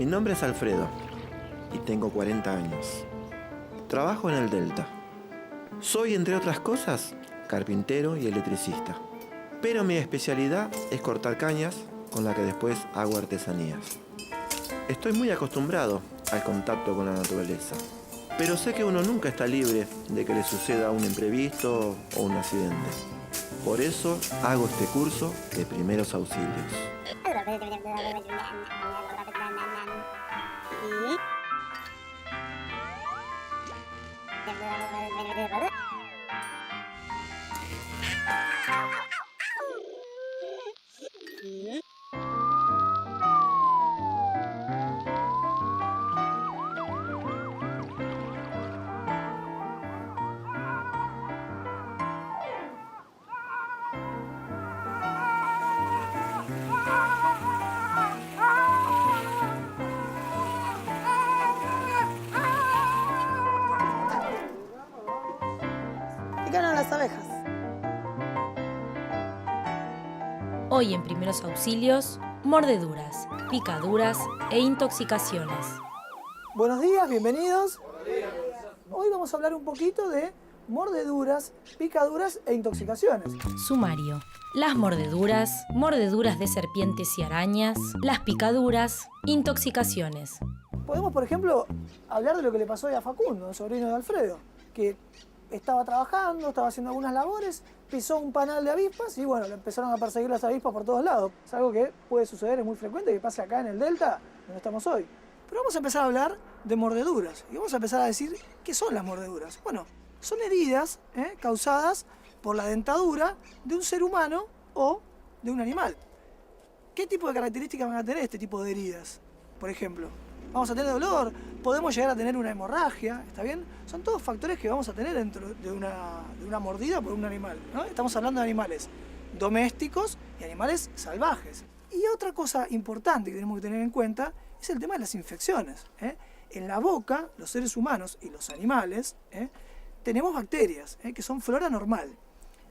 Mi nombre es Alfredo y tengo 40 años. Trabajo en el Delta. Soy, entre otras cosas, carpintero y electricista. Pero mi especialidad es cortar cañas con la que después hago artesanías. Estoy muy acostumbrado al contacto con la naturaleza. Pero sé que uno nunca está libre de que le suceda un imprevisto o un accidente. Por eso hago este curso de primeros auxilios. ¿Qué ganan las abejas? Hoy en Primeros Auxilios, mordeduras, picaduras e intoxicaciones. Buenos días, bienvenidos. Hoy vamos a hablar un poquito de mordeduras, picaduras e intoxicaciones. Sumario. Las mordeduras, mordeduras de serpientes y arañas, las picaduras, intoxicaciones. Podemos, por ejemplo, hablar de lo que le pasó hoy a Facundo, el sobrino de Alfredo, que estaba trabajando, estaba haciendo algunas labores, pisó un panal de avispas y bueno, le empezaron a perseguir las avispas por todos lados. Es algo que puede suceder, es muy frecuente, que pase acá en el Delta, donde estamos hoy. Pero vamos a empezar a hablar de mordeduras y vamos a empezar a decir qué son las mordeduras. Bueno, son heridas causadas por la dentadura de un ser humano o de un animal. ¿Qué tipo de características van a tener este tipo de heridas? Por ejemplo, vamos a tener dolor, podemos llegar a tener una hemorragia, ¿está bien? Son todos factores que vamos a tener dentro de una mordida por un animal, ¿no? Estamos hablando de animales domésticos y animales salvajes. Y otra cosa importante que tenemos que tener en cuenta es el tema de las infecciones. En la boca, los seres humanos y los animales, tenemos bacterias, que son flora normal.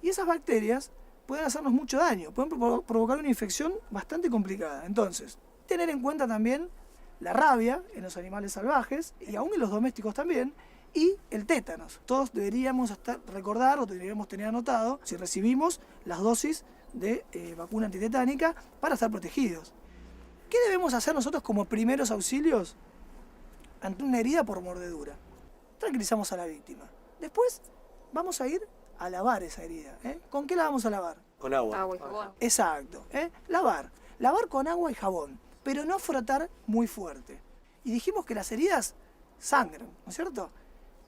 Y esas bacterias pueden hacernos mucho daño, pueden provocar una infección bastante complicada. Entonces, tener en cuenta también la rabia en los animales salvajes y aún en los domésticos también, y el tétanos. Todos deberíamos recordar o deberíamos tener anotado si recibimos las dosis de vacuna antitetánica para estar protegidos. ¿Qué debemos hacer nosotros como primeros auxilios ante una herida por mordedura? Tranquilizamos a la víctima. Después vamos a ir a lavar esa herida. ¿Con qué la vamos a lavar? Con agua. Agua y jabón. Exacto. Lavar. Lavar con agua y jabón, pero no frotar muy fuerte. Y dijimos que las heridas sangran, ¿no es cierto?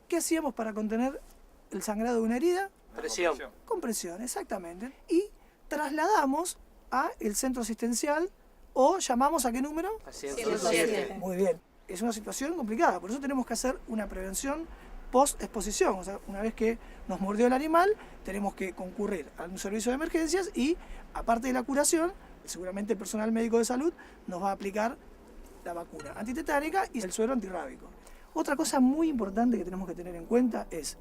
¿Qué hacíamos para contener el sangrado de una herida? Presión. Compresión, exactamente. Y trasladamos al centro asistencial o llamamos ¿a qué número? 107. Muy bien. Es una situación complicada, por eso tenemos que hacer una prevención post-exposición. O sea, una vez que nos mordió el animal, tenemos que concurrir a un servicio de emergencias y, aparte de la curación, seguramente el personal médico de salud nos va a aplicar la vacuna antitetánica y el suero antirrábico. Otra cosa muy importante que tenemos que tener en cuenta es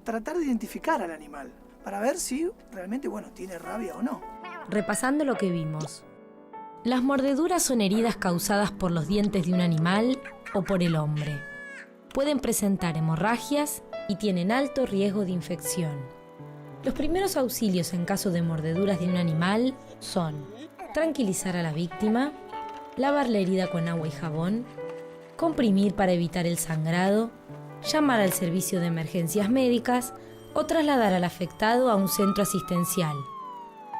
tratar de identificar al animal para ver si realmente, tiene rabia o no. Repasando lo que vimos. Las mordeduras son heridas causadas por los dientes de un animal o por el hombre. Pueden presentar hemorragias y tienen alto riesgo de infección. Los primeros auxilios en caso de mordeduras de un animal son tranquilizar a la víctima, lavar la herida con agua y jabón, comprimir para evitar el sangrado, llamar al servicio de emergencias médicas o trasladar al afectado a un centro asistencial.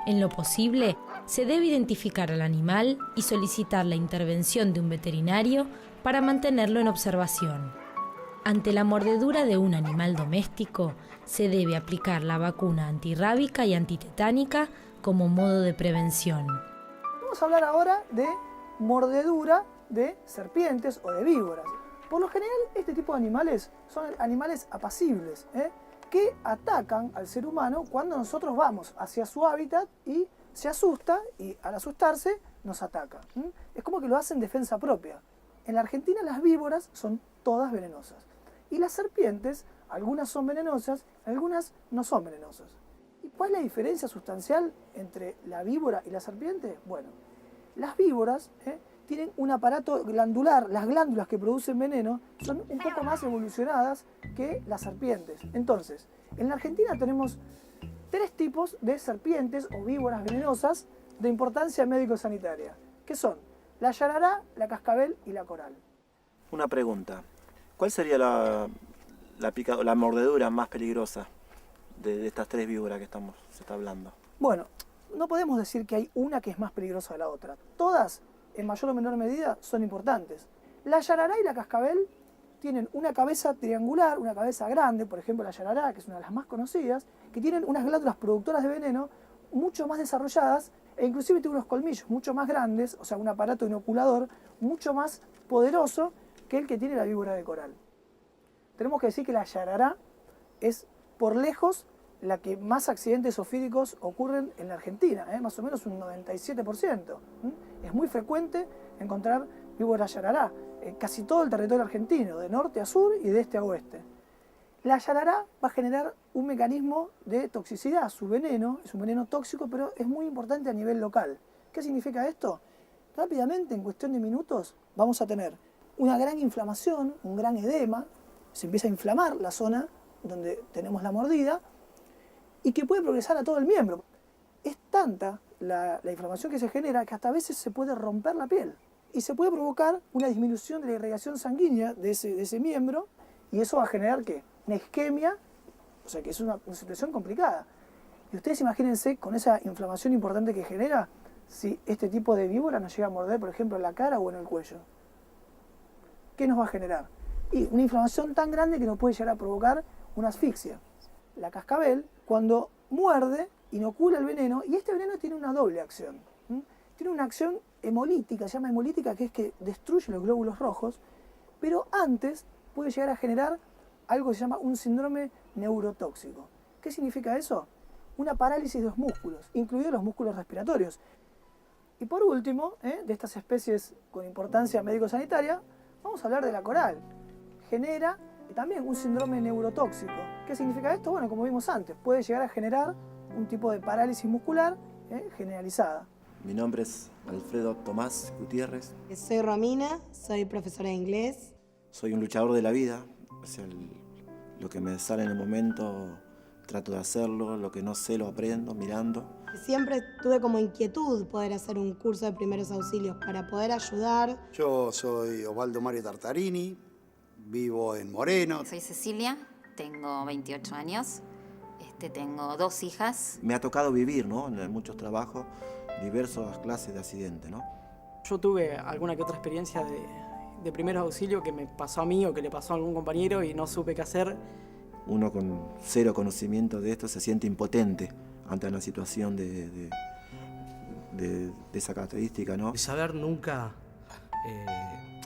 En lo posible, se debe identificar al animal y solicitar la intervención de un veterinario para mantenerlo en observación. Ante la mordedura de un animal doméstico, se debe aplicar la vacuna antirrábica y antitetánica como modo de prevención. Vamos a hablar ahora de mordedura de serpientes o de víboras. Por lo general, este tipo de animales son animales apacibles, que atacan al ser humano cuando nosotros vamos hacia su hábitat y se asusta y al asustarse nos ataca. Es como que lo hace en defensa propia. En la Argentina las víboras son todas venenosas. Y las serpientes, algunas son venenosas, algunas no son venenosas. ¿Y cuál es la diferencia sustancial entre la víbora y la serpiente? Bueno, las víboras tienen un aparato glandular. Las glándulas que producen veneno son un poco más evolucionadas que las serpientes. Entonces, en la Argentina tenemos 3 tipos de serpientes o víboras venenosas de importancia médico-sanitaria, que son la yarará, la cascabel y la coral. Una pregunta. ¿Cuál sería la mordedura más peligrosa de estas 3 víboras que se está hablando? Bueno, no podemos decir que hay una que es más peligrosa que la otra. Todas, en mayor o menor medida, son importantes. La yarará y la cascabel tienen una cabeza triangular, una cabeza grande, por ejemplo la yarará, que es una de las más conocidas, que tienen unas glándulas productoras de veneno mucho más desarrolladas e inclusive tiene unos colmillos mucho más grandes, o sea, un aparato inoculador mucho más poderoso que el que tiene la víbora de coral. Tenemos que decir que la yarará es por lejos la que más accidentes zoofídicos ocurren en la Argentina, más o menos un 97%. Es muy frecuente encontrar víbora yarará en casi todo el territorio argentino, de norte a sur y de este a oeste. La yarará va a generar un mecanismo de toxicidad, su veneno, es un veneno tóxico, pero es muy importante a nivel local. ¿Qué significa esto? Rápidamente, en cuestión de minutos, vamos a tener una gran inflamación, un gran edema, se empieza a inflamar la zona donde tenemos la mordida y que puede progresar a todo el miembro. Es tanta la inflamación que se genera que hasta a veces se puede romper la piel y se puede provocar una disminución de la irrigación sanguínea de ese miembro y eso va a generar ¿qué? Una isquemia, o sea que es una situación complicada. Y ustedes imagínense con esa inflamación importante que genera si este tipo de víbora nos llega a morder, por ejemplo, en la cara o en el cuello. ¿Qué nos va a generar? Y una inflamación tan grande que nos puede llegar a provocar una asfixia. La cascabel, cuando muerde, inocula el veneno y este veneno tiene una doble acción. Tiene una acción hemolítica, se llama hemolítica, que es que destruye los glóbulos rojos, pero antes puede llegar a generar algo que se llama un síndrome neurotóxico. ¿Qué significa eso? Una parálisis de los músculos, incluidos los músculos respiratorios. Y por último, de estas especies con importancia médico-sanitaria, vamos a hablar de la coral. Genera también un síndrome neurotóxico. ¿Qué significa esto? Bueno, como vimos antes, puede llegar a generar un tipo de parálisis muscular generalizada. Mi nombre es Alfredo Tomás Gutiérrez. Soy Romina, soy profesora de inglés. Soy un luchador de la vida. O sea, lo que me sale en el momento trato de hacerlo, lo que no sé lo aprendo mirando. Siempre tuve como inquietud poder hacer un curso de primeros auxilios para poder ayudar. Yo soy Osvaldo Mario Tartarini, vivo en Moreno. Soy Cecilia, tengo 28 años, tengo 2 hijas. Me ha tocado vivir, ¿no? En muchos trabajos, diversas clases de accidentes, ¿no? Yo tuve alguna que otra experiencia de primeros auxilios que me pasó a mí o que le pasó a algún compañero y no supe qué hacer. Uno con cero conocimiento de esto se siente impotente ante una situación de esa característica, ¿no? El saber nunca,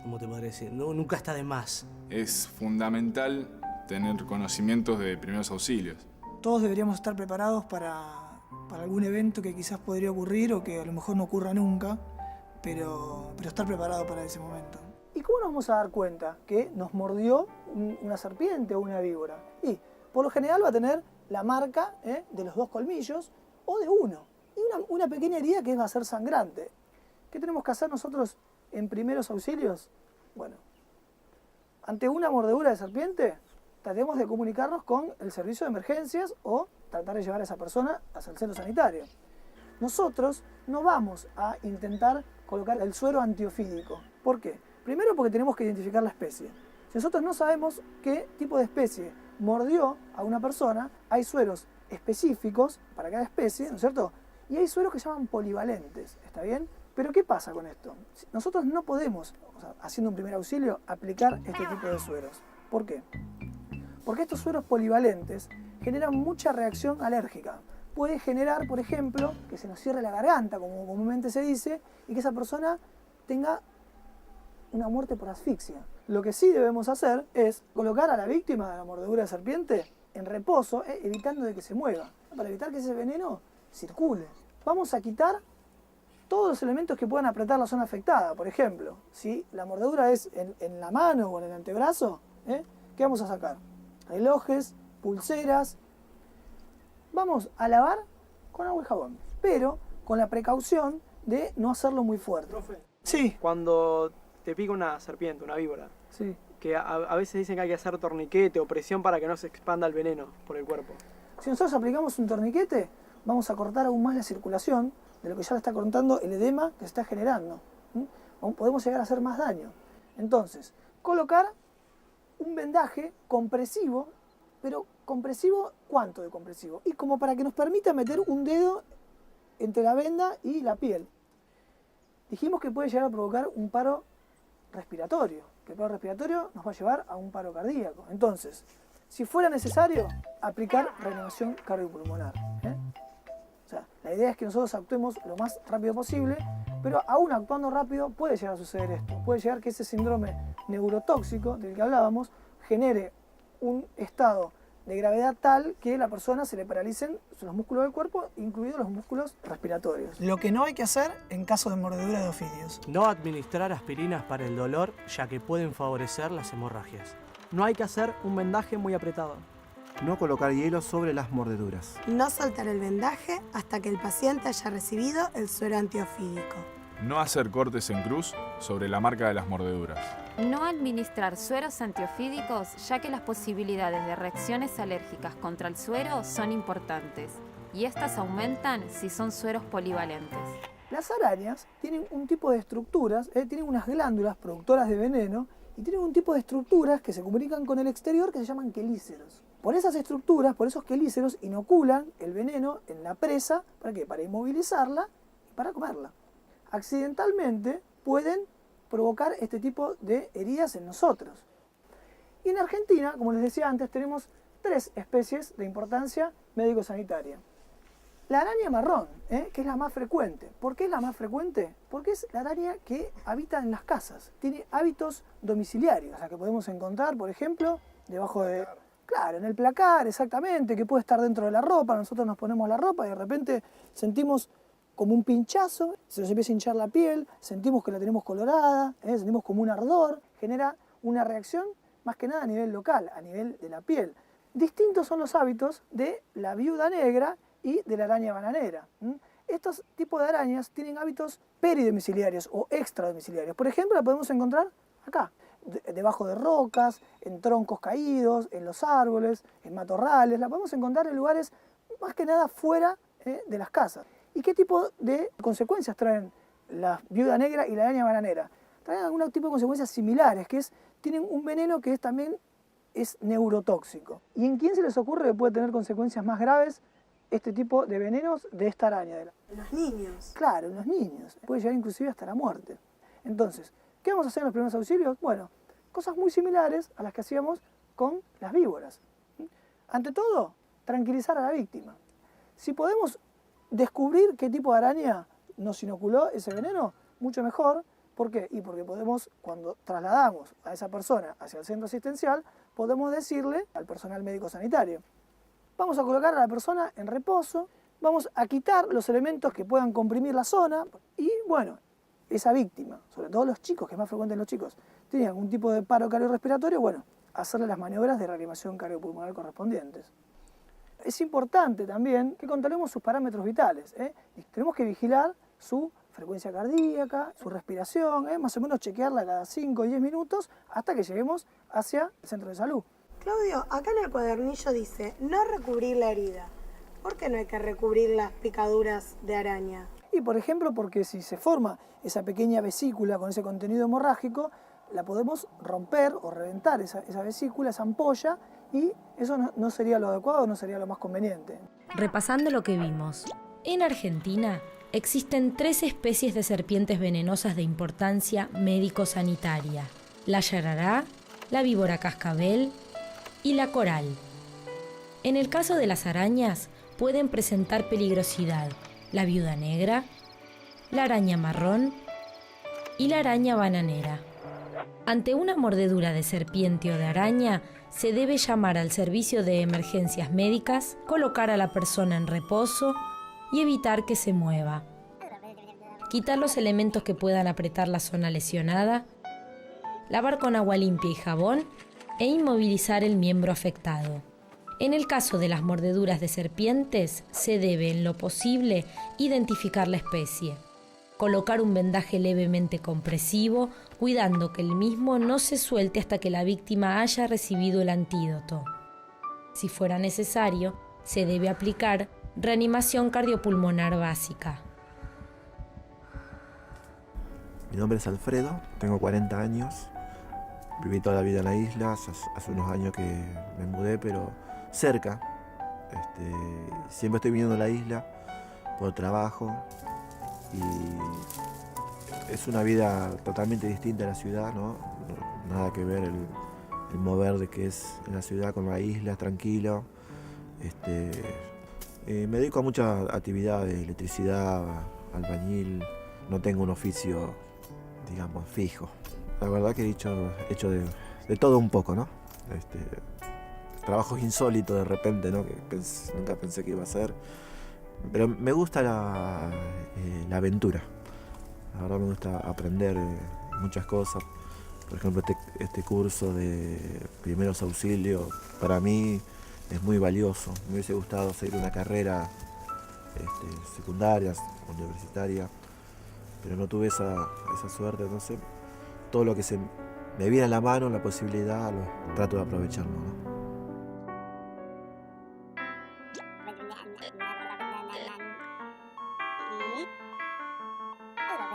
¿cómo te podría decir? Nunca está de más. Es fundamental tener conocimientos de primeros auxilios. Todos deberíamos estar preparados para algún evento que quizás podría ocurrir o que a lo mejor no ocurra nunca, pero estar preparado para ese momento. ¿Y cómo nos vamos a dar cuenta que nos mordió una serpiente o una víbora? Y por lo general va a tener la marca de los 2 colmillos o de uno. Y una pequeña herida que va a ser sangrante. ¿Qué tenemos que hacer nosotros en primeros auxilios? Bueno, ante una mordedura de serpiente, tratemos de comunicarnos con el servicio de emergencias o tratar de llevar a esa persona hacia el centro sanitario. Nosotros no vamos a intentar colocar el suero antiofídico. ¿Por qué? Primero porque tenemos que identificar la especie. Si nosotros no sabemos qué tipo de especie mordió a una persona, hay sueros específicos para cada especie, ¿no es cierto? Y hay sueros que se llaman polivalentes, ¿está bien? Pero ¿qué pasa con esto? Nosotros no podemos, haciendo un primer auxilio, aplicar este tipo de sueros. ¿Por qué? Porque estos sueros polivalentes generan mucha reacción alérgica. Puede generar, por ejemplo, que se nos cierre la garganta, como comúnmente se dice, y que esa persona tenga una muerte por asfixia. Lo que sí debemos hacer es colocar a la víctima de la mordedura de serpiente en reposo, evitando de que se mueva, para evitar que ese veneno circule. Vamos a quitar todos los elementos que puedan apretar la zona afectada. Por ejemplo, si la mordedura es en la mano o en el antebrazo, ¿qué vamos a sacar? Relojes, pulseras. Vamos a lavar con agua y jabón, pero con la precaución de no hacerlo muy fuerte. Sí, Cuando te pica una serpiente, una víbora, sí. que a veces dicen que hay que hacer torniquete o presión para que no se expanda el veneno por el cuerpo. Si nosotros aplicamos un torniquete, vamos a cortar aún más la circulación de lo que ya le está cortando el edema que se está generando. Podemos llegar a hacer más daño. Entonces, colocar un vendaje compresivo, pero compresivo, ¿cuánto de compresivo? Y como para que nos permita meter un dedo entre la venda y la piel. Dijimos que puede llegar a provocar un paro respiratorio, que el paro respiratorio nos va a llevar a un paro cardíaco. Entonces, si fuera necesario, aplicar reanimación cardiopulmonar. O sea, la idea es que nosotros actuemos lo más rápido posible, pero aún actuando rápido puede llegar a suceder esto. Puede llegar que ese síndrome neurotóxico del que hablábamos genere un estado de gravedad tal que la persona se le paralicen los músculos del cuerpo, incluidos los músculos respiratorios. Lo que no hay que hacer en caso de mordedura de ofidios. No administrar aspirinas para el dolor, ya que pueden favorecer las hemorragias. No hay que hacer un vendaje muy apretado. No colocar hielo sobre las mordeduras. No soltar el vendaje hasta que el paciente haya recibido el suero antiofídico. No hacer cortes en cruz sobre la marca de las mordeduras. No administrar sueros antiofídicos, ya que las posibilidades de reacciones alérgicas contra el suero son importantes, y estas aumentan si son sueros polivalentes. Las arañas tienen un tipo de estructuras, tienen unas glándulas productoras de veneno, y tienen un tipo de estructuras que se comunican con el exterior que se llaman quelíceros. Por esas estructuras, por esos quelíceros, inoculan el veneno en la presa, ¿para qué? Para inmovilizarla y para comerla. Accidentalmente pueden provocar este tipo de heridas en nosotros. Y en Argentina, como les decía antes, tenemos 3 especies de importancia médico-sanitaria. La araña marrón, que es la más frecuente. ¿Por qué es la más frecuente? Porque es la araña que habita en las casas. Tiene hábitos domiciliarios, la que podemos encontrar, por ejemplo, debajo de... Claro, en el placar, exactamente, que puede estar dentro de la ropa. Nosotros nos ponemos la ropa y de repente sentimos como un pinchazo, se nos empieza a hinchar la piel, sentimos que la tenemos colorada, sentimos como un ardor, genera una reacción más que nada a nivel local, a nivel de la piel. Distintos son los hábitos de la viuda negra y de la araña bananera. Estos tipos de arañas tienen hábitos peridomiciliarios o extradomiciliarios. Por ejemplo, la podemos encontrar acá, debajo de rocas, en troncos caídos, en los árboles, en matorrales. La podemos encontrar en lugares más que nada fuera de las casas. ¿Y qué tipo de consecuencias traen la viuda negra y la araña bananera? Traen algún tipo de consecuencias similares, que tienen un veneno que también es neurotóxico. ¿Y en quién se les ocurre que puede tener consecuencias más graves este tipo de venenos de esta araña? En los niños. Claro, en los niños. Puede llegar inclusive hasta la muerte. Entonces, ¿qué vamos a hacer en los primeros auxilios? Bueno, cosas muy similares a las que hacíamos con las víboras. Ante todo, tranquilizar a la víctima. Si podemos descubrir qué tipo de araña nos inoculó ese veneno, mucho mejor. ¿Por qué? Y porque podemos, cuando trasladamos a esa persona hacia el centro asistencial, podemos decirle al personal médico sanitario: vamos a colocar a la persona en reposo, vamos a quitar los elementos que puedan comprimir la zona y, bueno, esa víctima, sobre todo los chicos, que es más frecuente en los chicos, tiene algún tipo de paro cardiorrespiratorio, bueno, hacerle las maniobras de reanimación cardiopulmonar correspondientes. Es importante también que controlemos sus parámetros vitales. Tenemos que vigilar su frecuencia cardíaca, su respiración, más o menos chequearla cada 5 o 10 minutos hasta que lleguemos hacia el centro de salud. Claudio, acá en el cuadernillo dice no recubrir la herida. ¿Por qué no hay que recubrir las picaduras de araña? Y por ejemplo, porque si se forma esa pequeña vesícula con ese contenido hemorrágico, la podemos romper o reventar esa vesícula, esa ampolla, y eso no sería lo adecuado, no sería lo más conveniente. Repasando lo que vimos, en Argentina existen 3 especies de serpientes venenosas de importancia médico-sanitaria: la yarará, la víbora cascabel y la coral. En el caso de las arañas, pueden presentar peligrosidad la viuda negra, la araña marrón y la araña bananera. Ante una mordedura de serpiente o de araña, se debe llamar al servicio de emergencias médicas, colocar a la persona en reposo y evitar que se mueva. Quitar los elementos que puedan apretar la zona lesionada, lavar con agua limpia y jabón e inmovilizar el miembro afectado. En el caso de las mordeduras de serpientes, se debe, en lo posible, identificar la especie. Colocar un vendaje levemente compresivo, cuidando que el mismo no se suelte hasta que la víctima haya recibido el antídoto. Si fuera necesario, se debe aplicar reanimación cardiopulmonar básica. Mi nombre es Alfredo, tengo 40 años. Viví toda la vida en la isla, hace unos años que me mudé, pero cerca. Siempre estoy viniendo a la isla por trabajo y es una vida totalmente distinta a la ciudad, ¿no? Nada que ver el mover de que es en la ciudad con la isla, es tranquilo. Me dedico a muchas actividades, electricidad, albañil, no tengo un oficio, digamos, fijo. La verdad que he hecho de todo un poco, ¿no? Trabajos insólitos de repente, ¿no? Que nunca pensé que iba a hacer. Pero me gusta la aventura. La verdad me gusta aprender muchas cosas. Por ejemplo, este curso de primeros auxilios para mí es muy valioso. Me hubiese gustado seguir una carrera secundaria, universitaria, pero no tuve esa suerte. Entonces, todo lo que me viene a la mano, la posibilidad, trato de aprovecharlo, ¿no?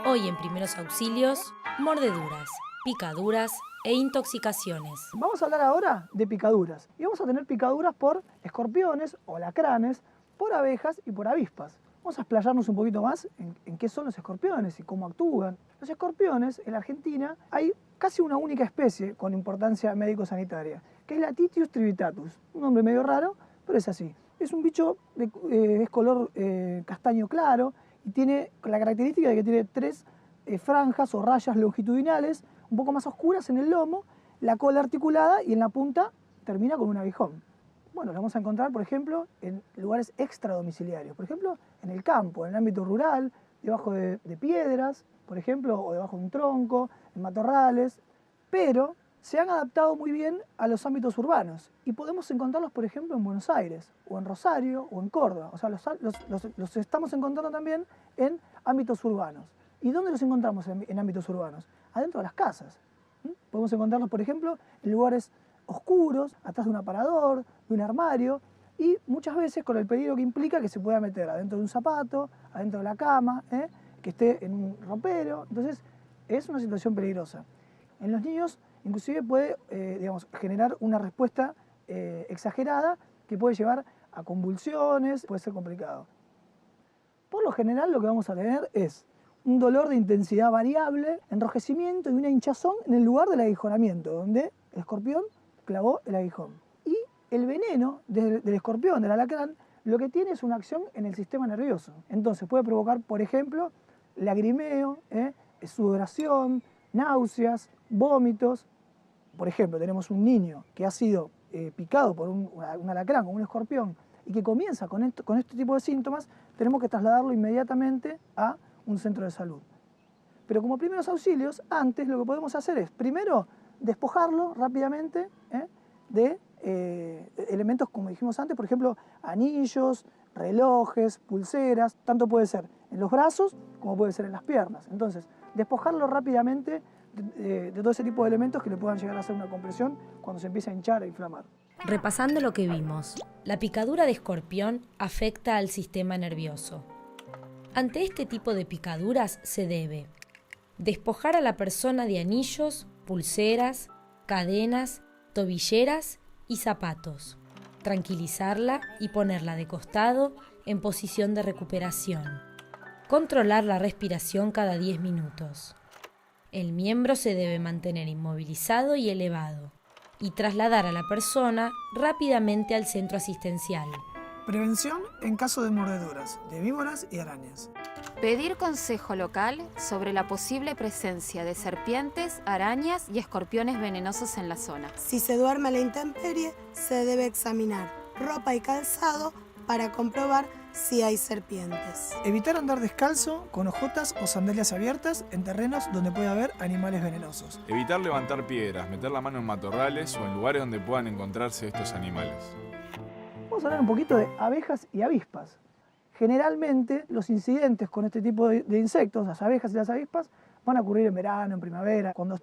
Hoy en Primeros Auxilios, mordeduras, picaduras e intoxicaciones. Vamos a hablar ahora de picaduras. Y vamos a tener picaduras por escorpiones o alacranes, por abejas y por avispas. Vamos a explayarnos un poquito más en qué son los escorpiones y cómo actúan. Los escorpiones, en la Argentina, hay casi una única especie con importancia médico-sanitaria, que es la Titius trivitatus. Un nombre medio raro, pero es así. Es un bicho es color castaño claro y tiene la característica de que tiene 3 franjas o rayas longitudinales, un poco más oscuras en el lomo, la cola articulada y en la punta termina con un aguijón. Bueno, lo vamos a encontrar, por ejemplo, en lugares extradomiciliarios. Por ejemplo, en el campo, en el ámbito rural, debajo de piedras, por ejemplo, o debajo de un tronco, en matorrales. Pero se han adaptado muy bien a los ámbitos urbanos. Y podemos encontrarlos, por ejemplo, en Buenos Aires, o en Rosario, o en Córdoba. O sea, los estamos encontrando también en ámbitos urbanos. ¿Y dónde los encontramos en ámbitos urbanos? Adentro de las casas. Podemos encontrarlos, por ejemplo, en lugares oscuros, atrás de un aparador, de un armario, y muchas veces con el peligro que implica que se pueda meter adentro de un zapato, adentro de la cama, que esté en un ropero. Entonces, es una situación peligrosa. En los niños, inclusive puede generar una respuesta exagerada que puede llevar a convulsiones, puede ser complicado. Por lo general, lo que vamos a tener es un dolor de intensidad variable, enrojecimiento y una hinchazón en el lugar del aguijonamiento, donde el escorpión clavó el aguijón. Y el veneno del escorpión, del alacrán, lo que tiene es una acción en el sistema nervioso. Entonces puede provocar, por ejemplo, lagrimeo, sudoración, náuseas, vómitos. Por ejemplo, tenemos un niño que ha sido picado por un alacrán o un escorpión y que comienza con este tipo de síntomas, tenemos que trasladarlo inmediatamente a un centro de salud. Pero como primeros auxilios, antes lo que podemos hacer es, primero, despojarlo rápidamente de elementos, como dijimos antes, por ejemplo, anillos, relojes, pulseras, tanto puede ser en los brazos como puede ser en las piernas. Entonces, despojarlo rápidamente de todo ese tipo de elementos que le puedan llegar a hacer una compresión cuando se empieza a hinchar e inflamar. Repasando lo que vimos, la picadura de escorpión afecta al sistema nervioso. Ante este tipo de picaduras se debe despojar a la persona de anillos, pulseras, cadenas, tobilleras y zapatos, tranquilizarla y ponerla de costado en posición de recuperación, controlar la respiración cada 10 minutos. El miembro se debe mantener inmovilizado y elevado y trasladar a la persona rápidamente al centro asistencial. Prevención en caso de mordeduras, de víboras y arañas. Pedir consejo local sobre la posible presencia de serpientes, arañas y escorpiones venenosos en la zona. Si se duerme a la intemperie, se debe examinar ropa y calzado para comprobar si hay serpientes. Evitar andar descalzo, con hojotas o sandalias abiertas en terrenos donde puede haber animales venenosos. Evitar levantar piedras, meter la mano en matorrales o en lugares donde puedan encontrarse estos animales. Vamos a hablar un poquito de abejas y avispas. Generalmente los incidentes con este tipo de insectos, las abejas y las avispas, van a ocurrir en verano, en primavera, cuando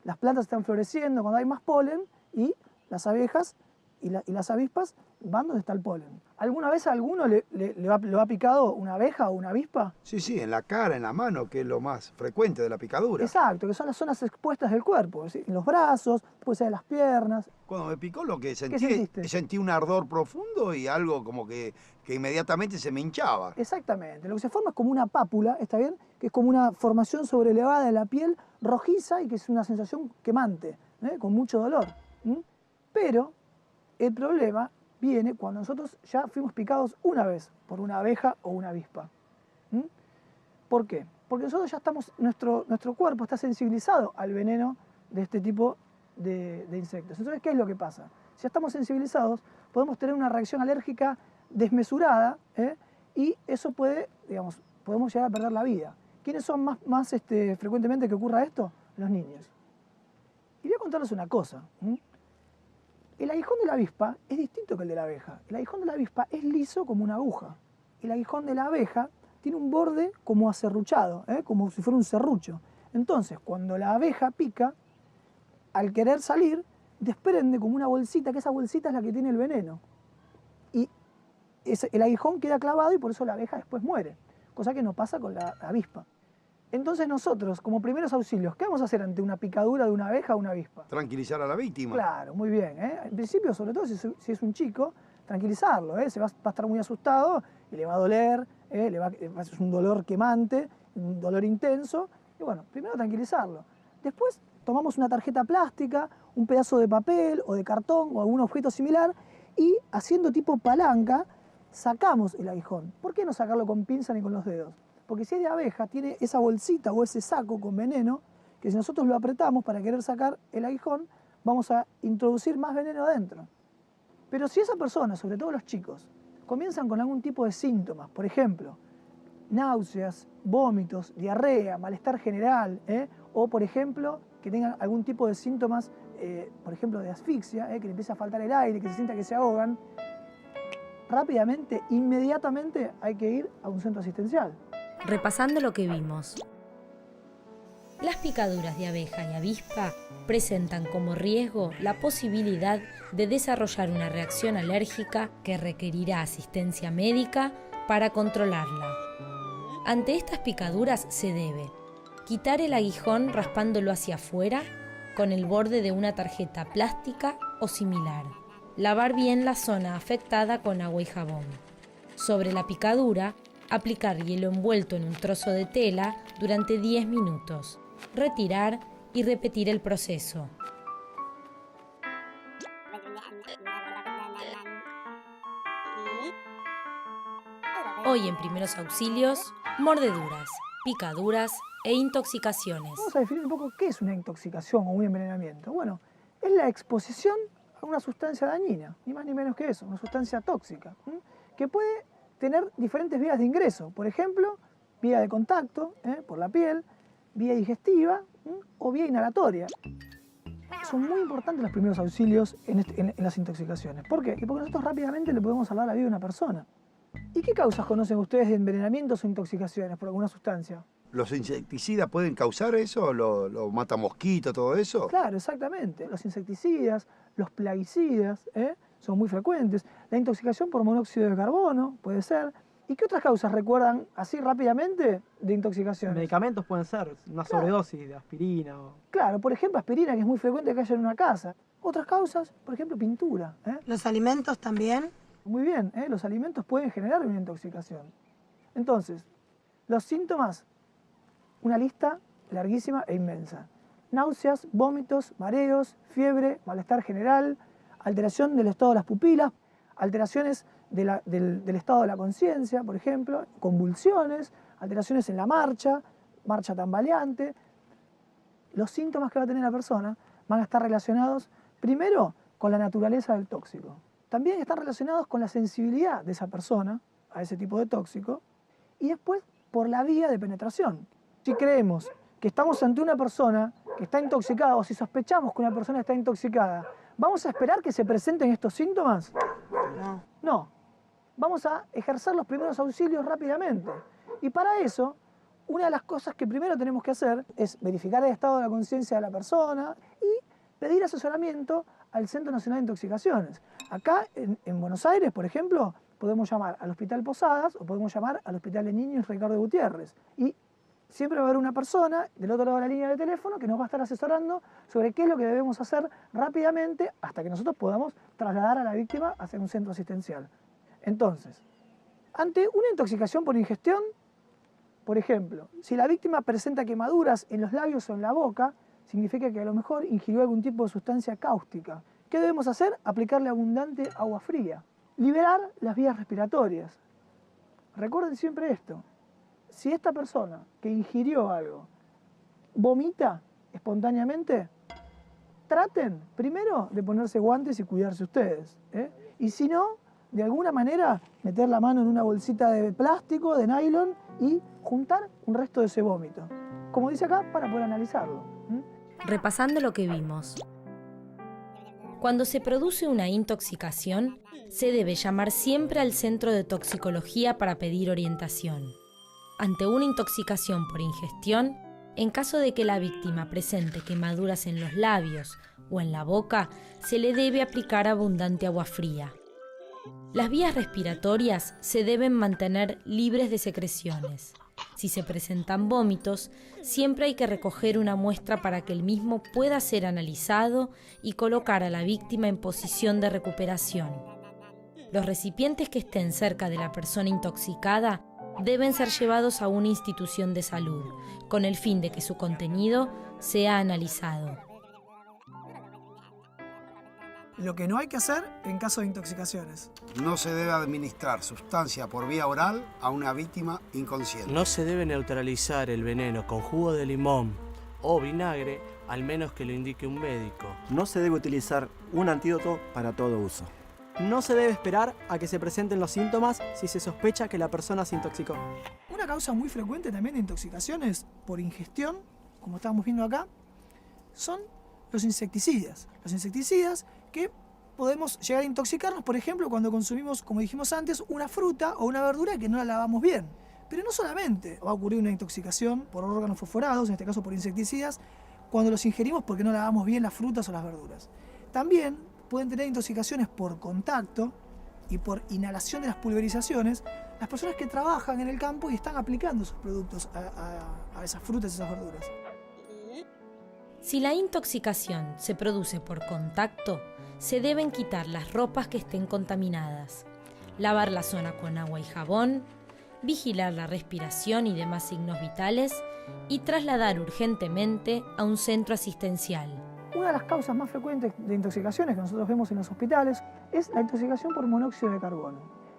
las plantas están floreciendo, cuando hay más polen, y las abejas y las avispas van donde está el polen. ¿Alguna vez a alguno lo ha picado una abeja o una avispa? Sí, sí, en la cara, en la mano, que es lo más frecuente de la picadura. Exacto, que son las zonas expuestas del cuerpo, ¿sí? En los brazos, puede ser en las piernas. Cuando me picó lo que ¿Qué sentí, sentiste? sentí un ardor profundo y algo como que inmediatamente se me hinchaba. Exactamente, lo que se forma es como una pápula, ¿está bien? Que es como una formación sobrelevada de la piel rojiza y que es una sensación quemante, con mucho dolor. Pero el problema viene cuando nosotros ya fuimos picados una vez por una abeja o una avispa. ¿Por qué? Porque nosotros ya estamos, nuestro cuerpo está sensibilizado al veneno de este tipo de insectos. Entonces, ¿qué es lo que pasa? Si ya estamos sensibilizados, podemos tener una reacción alérgica desmesurada, y eso puede, digamos, podemos llegar a perder la vida. ¿Quiénes son más frecuentemente que ocurra esto? Los niños. Y voy a contarles una cosa. El aguijón de la avispa es distinto que el de la abeja. El aguijón de la avispa es liso como una aguja. El aguijón de la abeja tiene un borde como aserruchado, como si fuera un serrucho. Entonces, cuando la abeja pica, al querer salir, desprende como una bolsita, que esa bolsita es la que tiene el veneno. Y el aguijón queda clavado y por eso la abeja después muere, cosa que no pasa con la avispa. Entonces nosotros, como primeros auxilios, ¿qué vamos a hacer ante una picadura de una abeja o una avispa? Tranquilizar a la víctima. Claro, muy bien. En principio, sobre todo si es un chico, tranquilizarlo. Se va a estar muy asustado y le va a doler, es un dolor quemante, un dolor intenso. Y bueno, primero tranquilizarlo. Después tomamos una tarjeta plástica, un pedazo de papel o de cartón o algún objeto similar y haciendo tipo palanca, sacamos el aguijón. ¿Por qué no sacarlo con pinza ni con los dedos? Porque si es de abeja, tiene esa bolsita o ese saco con veneno, que si nosotros lo apretamos para querer sacar el aguijón, vamos a introducir más veneno adentro. Pero si esa persona, sobre todo los chicos, comienzan con algún tipo de síntomas, por ejemplo, náuseas, vómitos, diarrea, malestar general, o por ejemplo, que tengan algún tipo de síntomas, por ejemplo, de asfixia, que le empieza a faltar el aire, que se sienta que se ahogan, rápidamente, inmediatamente hay que ir a un centro asistencial. Repasando lo que vimos. Las picaduras de abeja y avispa presentan como riesgo la posibilidad de desarrollar una reacción alérgica que requerirá asistencia médica para controlarla. Ante estas picaduras se debe quitar el aguijón raspándolo hacia afuera con el borde de una tarjeta plástica o similar. Lavar bien la zona afectada con agua y jabón. Sobre la picadura, aplicar hielo envuelto en un trozo de tela durante 10 minutos. Retirar y repetir el proceso. Hoy en Primeros Auxilios, mordeduras, picaduras e intoxicaciones. Vamos a definir un poco qué es una intoxicación o un envenenamiento. Bueno, es la exposición a una sustancia dañina, ni más ni menos que eso, una sustancia tóxica, que puede tener diferentes vías de ingreso. Por ejemplo, vía de contacto, por la piel, vía digestiva o vía inhalatoria. Son muy importantes los primeros auxilios en las intoxicaciones. ¿Por qué? Porque nosotros rápidamente le podemos salvar la vida a una persona. ¿Y qué causas conocen ustedes de envenenamientos o intoxicaciones por alguna sustancia? ¿Los insecticidas pueden causar eso? ¿Lo mata mosquito, todo eso? Claro, exactamente. Los insecticidas, los plaguicidas, son muy frecuentes. La intoxicación por monóxido de carbono puede ser. ¿Y qué otras causas recuerdan así rápidamente de intoxicaciones? Medicamentos pueden ser, una sobredosis de aspirina. Claro, por ejemplo, aspirina, que es muy frecuente que haya en una casa. Otras causas, por ejemplo, pintura. ¿Los alimentos también? Muy bien, los alimentos pueden generar una intoxicación. Entonces, los síntomas, una lista larguísima e inmensa. Náuseas, vómitos, mareos, fiebre, malestar general, alteración del estado de las pupilas, alteraciones del estado de la conciencia, por ejemplo, convulsiones, alteraciones en la marcha tambaleante. Los síntomas que va a tener la persona van a estar relacionados primero con la naturaleza del tóxico. También están relacionados con la sensibilidad de esa persona a ese tipo de tóxico y después por la vía de penetración. Si creemos que estamos ante una persona que está intoxicada o si sospechamos que una persona está intoxicada, ¿vamos a esperar que se presenten estos síntomas? No. No. vamos a ejercer los primeros auxilios rápidamente. Y para eso, una de las cosas que primero tenemos que hacer es verificar el estado de la conciencia de la persona y pedir asesoramiento al Centro Nacional de Intoxicaciones. Acá en Buenos Aires, por ejemplo, podemos llamar al Hospital Posadas o podemos llamar al Hospital de Niños Ricardo Gutiérrez. Y siempre va a haber una persona del otro lado de la línea de teléfono que nos va a estar asesorando sobre qué es lo que debemos hacer rápidamente hasta que nosotros podamos trasladar a la víctima hacia un centro asistencial. Entonces, ante una intoxicación por ingestión, por ejemplo, si la víctima presenta quemaduras en los labios o en la boca, significa que a lo mejor ingirió algún tipo de sustancia cáustica. ¿Qué debemos hacer? Aplicarle abundante agua fría. Liberar las vías respiratorias. Recuerden siempre esto. Si esta persona que ingirió algo vomita espontáneamente, traten primero de ponerse guantes y cuidarse ustedes. Y si no, de alguna manera meter la mano en una bolsita de plástico, de nylon y juntar un resto de ese vómito. Como dice acá, para poder analizarlo. Repasando lo que vimos. Cuando se produce una intoxicación, se debe llamar siempre al centro de toxicología para pedir orientación. Ante una intoxicación por ingestión, en caso de que la víctima presente quemaduras en los labios o en la boca, se le debe aplicar abundante agua fría. Las vías respiratorias se deben mantener libres de secreciones. Si se presentan vómitos, siempre hay que recoger una muestra para que el mismo pueda ser analizado y colocar a la víctima en posición de recuperación. Los recipientes que estén cerca de la persona intoxicada deben ser llevados a una institución de salud, con el fin de que su contenido sea analizado. Lo que no hay que hacer en caso de intoxicaciones. No se debe administrar sustancia por vía oral a una víctima inconsciente. No se debe neutralizar el veneno con jugo de limón o vinagre, al menos que lo indique un médico. No se debe utilizar un antídoto para todo uso. No se debe esperar a que se presenten los síntomas si se sospecha que la persona se intoxicó. Una causa muy frecuente también de intoxicaciones por ingestión, como estamos viendo acá, son los insecticidas. Los insecticidas que podemos llegar a intoxicarnos, por ejemplo, cuando consumimos, como dijimos antes, una fruta o una verdura que no la lavamos bien. Pero no solamente va a ocurrir una intoxicación por órganos fosforados, en este caso por insecticidas, cuando los ingerimos porque no lavamos bien las frutas o las verduras. También pueden tener intoxicaciones por contacto y por inhalación de las pulverizaciones las personas que trabajan en el campo y están aplicando esos productos a esas frutas y esas verduras. Si la intoxicación se produce por contacto, se deben quitar las ropas que estén contaminadas, lavar la zona con agua y jabón, vigilar la respiración y demás signos vitales y trasladar urgentemente a un centro asistencial. Una de las causas más frecuentes de intoxicaciones que nosotros vemos en los hospitales es la intoxicación por monóxido de carbono.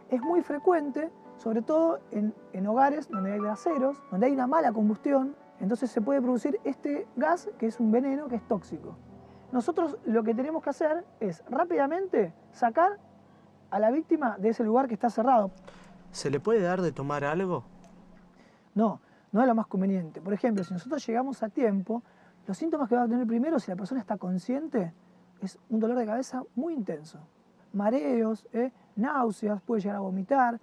Es muy frecuente, sobre todo en hogares donde hay braseros, donde hay una mala combustión, entonces se puede producir este gas que es un veneno que es tóxico. Nosotros lo que tenemos que hacer es rápidamente sacar a la víctima de ese lugar que está cerrado. ¿Se le puede dar de tomar algo? No, no es lo más conveniente. Por ejemplo, si nosotros llegamos a tiempo, los síntomas que va a tener primero, si la persona está consciente, es un dolor de cabeza muy intenso. Mareos, náuseas, puede llegar a vomitar.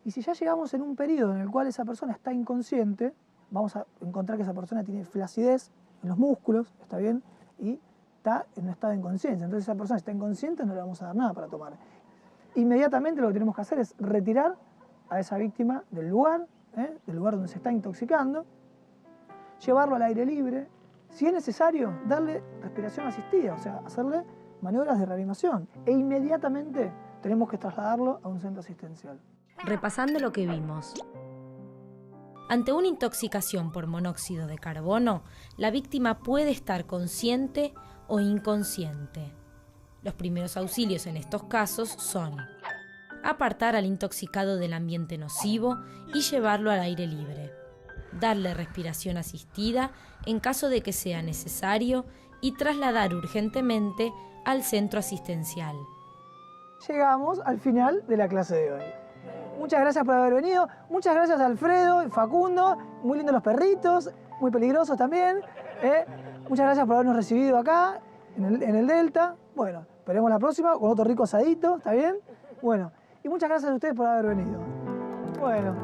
Y si ya llegamos en un periodo en el cual esa persona está inconsciente, vamos a encontrar que esa persona tiene flacidez en los músculos, ¿está bien? Y está en un estado de inconsciencia. Entonces esa persona está inconsciente, no le vamos a dar nada para tomar. Inmediatamente lo que tenemos que hacer es retirar a esa víctima del lugar donde se está intoxicando, llevarlo al aire libre, si es necesario, darle respiración asistida, o sea, hacerle maniobras de reanimación. E inmediatamente tenemos que trasladarlo a un centro asistencial. Repasando lo que vimos. Ante una intoxicación por monóxido de carbono, la víctima puede estar consciente o inconsciente. Los primeros auxilios en estos casos son apartar al intoxicado del ambiente nocivo y llevarlo al aire libre, darle respiración asistida en caso de que sea necesario y trasladar urgentemente al centro asistencial. Llegamos al final de la clase de hoy. Muchas gracias por haber venido, muchas gracias a Alfredo y Facundo, muy lindos los perritos, muy peligrosos también. Muchas gracias por habernos recibido acá, en el Delta. Bueno, esperemos la próxima con otro rico asadito, ¿está bien? Bueno, Y muchas gracias a ustedes por haber venido. Bueno.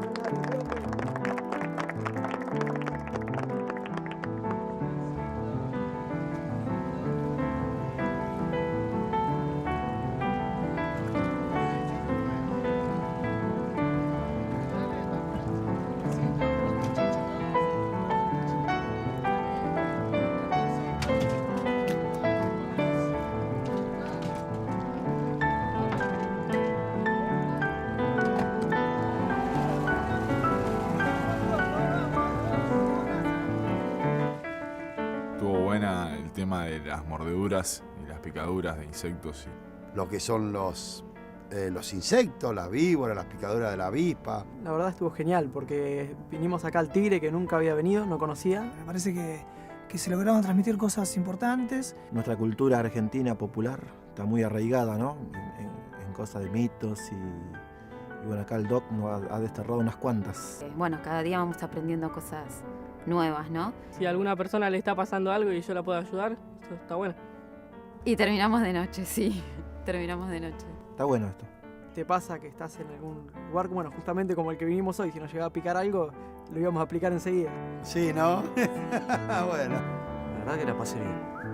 Estuvo buena el tema de las mordeduras y las picaduras de insectos. Lo que son los insectos, las víboras, las picaduras de la avispa. La verdad estuvo genial porque vinimos acá al Tigre, que nunca había venido, no conocía. Me parece que se lograron transmitir cosas importantes. Nuestra cultura argentina popular está muy arraigada, ¿no? En cosas de mitos y bueno, acá el Doc nos ha desterrado unas cuantas. Bueno, cada día vamos aprendiendo cosas nuevas, ¿no? Si a alguna persona le está pasando algo y yo la puedo ayudar, eso está bueno. Y terminamos de noche, sí. Terminamos de noche. Está bueno esto. ¿Te pasa que estás en algún lugar, bueno, justamente como el que vinimos hoy, si nos llegaba a picar algo, lo íbamos a aplicar enseguida? Sí, ¿no? Bueno. La verdad que la pasé bien.